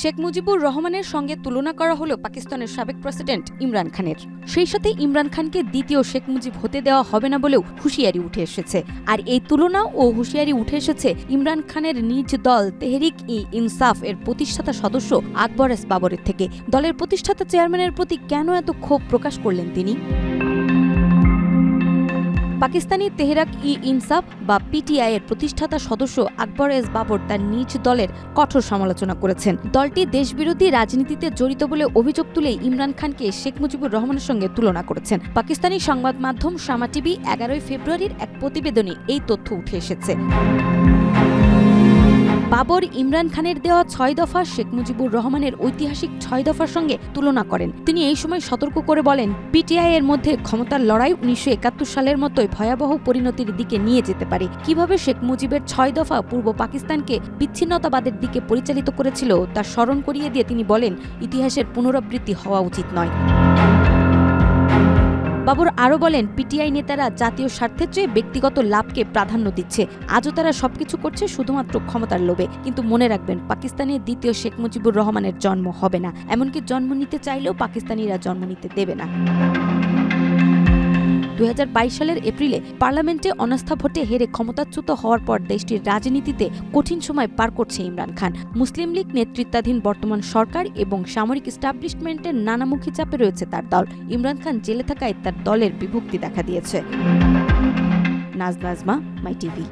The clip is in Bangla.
শেখ মুজিবুর রহমানের সঙ্গে তুলনা করা হলো পাকিস্তানের সাবেক প্রেসিডেন্ট ইমরান খানের। সেই সাথে ইমরান খানকে দ্বিতীয় শেখ মুজিব হতে দেওয়া হবে না বলেও হুঁশিয়ারি উঠে এসেছে। আর এই তুলনা ও হুঁশিয়ারি উঠে এসেছে ইমরান খানের নিজ দল তেহরিক-ই-ইনসাফ এর প্রতিষ্ঠাতা সদস্য আকবর এস বাবরের থেকে। দলের প্রতিষ্ঠাতা চেয়ারম্যানের প্রতি কেন এত ক্ষোভ প্রকাশ করলেন তিনি? পাকিস্তানি তেহরিক-ই-ইনসাফ বা পিটিআই এর প্রতিষ্ঠাতা সদস্য আকবর এস বাবর তার নিজ দলের কঠোর সমালোচনা করেছেন। দলটি দেশবিরোধী রাজনীতিতে জড়িত বলে অভিযোগ তুলে ইমরান খানকে শেখ মুজিবুর রহমানের সঙ্গে তুলনা করেছেন। পাকিস্তানি সংবাদ মাধ্যম শামা টিভি 11 ফেব্রুয়ারির এক প্রতিবেদনে এই তথ্য উঠে এসেছে। বাবর ইমরান খানের দেওয়া 6 দফা শেখ মুজিবুর রহমানের ঐতিহাসিক 6 দফার সঙ্গে তুলনা করেন। তিনি এই সময় সতর্ক করে বলেন, পিটিআই এর মধ্যে ক্ষমতার লড়াই 1971 সালের মতোই ভয়াবহ পরিণতির দিকে নিয়ে যেতে পারে। কিভাবে শেখ মুজিবের 6 দফা পূর্ব পাকিস্তানকে বিচ্ছিন্নতাবাদের দিকে পরিচালিত করেছিল তা স্মরণ করিয়ে দিয়ে তিনি বলেন, ইতিহাসের পুনরাবৃত্তি হওয়া উচিত নয়। বাবর আরও বলেন, পিটিআই নেতারা জাতীয় স্বার্থের চেয়ে ব্যক্তিগত লাভকে প্রাধান্য দিচ্ছে। আজও তারা সবকিছু করছে শুধুমাত্র ক্ষমতার লোভে। কিন্তু মনে রাখবেন, পাকিস্তানের দ্বিতীয় শেখ মুজিবুর রহমানের জন্ম হবে না। এমনকি জন্ম নিতে চাইলেও পাকিস্তানিরা জন্ম নিতে দেবে না। 2022 সালের এপ্রিলে পার্লামেন্টে অনাস্থা ভোটে হেরে ক্ষমতাচ্যুত হওয়ার পর দেশটির রাজনীতিতে কঠিন সময় পার করছে ইমরান খান। মুসলিম লীগ নেতৃত্বাধীন বর্তমান সরকার এবং সামরিক এস্টাবলিশমেন্টের নানামুখী চাপে রয়েছে তার দল। ইমরান খান জেলে থাকায় তার দলের বিভক্তি দেখা দিয়েছে। নাজমা, মাই টিভি।